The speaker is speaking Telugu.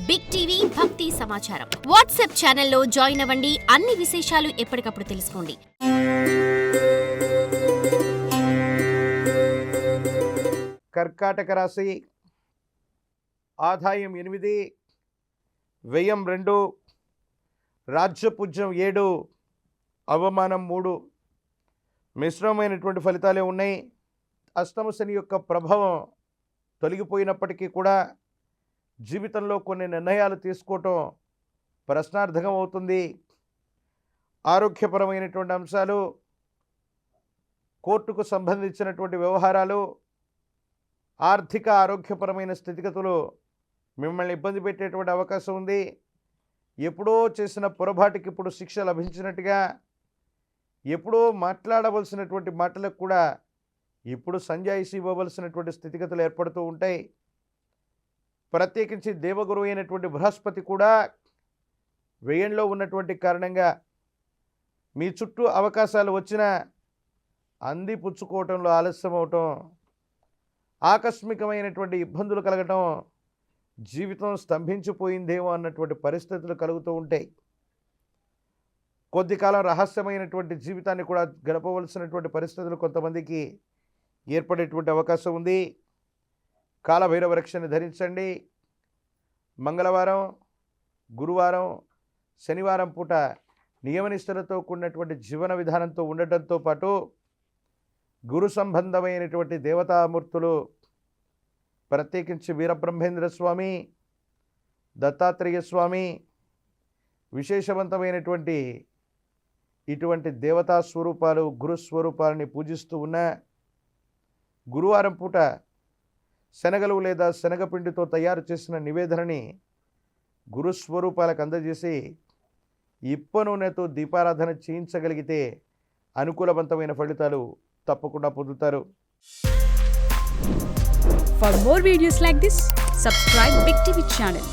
బిగ్ టీవీ భక్తి సమాచారం వాట్సాప్ ఛానల్లో జాయిన్ అవ్వండి. అన్ని విశేషాలు ఎప్పటికప్పుడు తెలుసుకోండి. కర్కాటక రాశి. ఆదాయం 8, వ్యయం 2, రాజ్యపూజ్యం 7, అవమానం 3. మిశ్రమమైనటువంటి ఫలితాలే ఉన్నాయి. అష్టమ శని యొక్క ప్రభావం తొలగిపోయినప్పటికీ కూడా జీవితంలో కొన్ని నిర్ణయాలు తీసుకోవటం ప్రశ్నార్థకం అవుతుంది. ఆరోగ్యపరమైనటువంటి అంశాలు, కోర్టుకు సంబంధించినటువంటి వ్యవహారాలు, ఆర్థిక ఆరోగ్యపరమైన స్థితిగతులు మిమ్మల్ని ఇబ్బంది పెట్టేటువంటి అవకాశం ఉంది. ఎప్పుడో చేసిన పొరపాటుకి ఇప్పుడు శిక్ష లభించినట్టుగా, ఎప్పుడో మాట్లాడవలసినటువంటి మాటలకు కూడా ఇప్పుడు సంజాయిషి ఇవ్వవలసినటువంటి స్థితిగతులు ఏర్పడుతూ ఉంటాయి. ప్రత్యేకించి దేవగురువు అయినటువంటి బృహస్పతి కూడా వ్యయంలో ఉన్నటువంటి కారణంగా మీ చుట్టూ అవకాశాలు వచ్చినా అందిపుచ్చుకోవటంలో ఆలస్యం అవటం, ఆకస్మికమైనటువంటి ఇబ్బందులు కలగటం, జీవితం స్తంభించిపోయిందేమో అన్నటువంటి పరిస్థితులు కలుగుతూ ఉంటాయి. కొద్ది కాలం రహస్యమైనటువంటి జీవితాన్ని కూడా గడపవలసినటువంటి పరిస్థితులు కొంతమందికి ఏర్పడేటువంటి అవకాశం ఉంది. కాలభైరవ రక్షని ధరించండి. మంగళవారం, గురువారం, శనివారం పూట నియమనిష్టలతో కూడినటువంటి జీవన విధానంతో ఉండటంతో పాటు గురు సంబంధమైనటువంటి దేవతామూర్తులు, ప్రత్యేకించి వీరబ్రహ్మేంద్ర స్వామి, దత్తాత్రేయ స్వామి, విశేషవంతమైనటువంటి ఇటువంటి దేవతా స్వరూపాలు, గురుస్వరూపాలని పూజిస్తూ ఉన్న గురువారం పూట శనగలు లేదా శనగపిండితో తయారు చేసిన నివేదనని గురుస్వరూపాలకు అందజేసి ఇప్ప నూనెతో దీపారాధన చేయించగలిగితే అనుకూలవంతమైన ఫలితాలు తప్పకుండా పొందుతారు. For more videos like this, subscribe Big TV channel.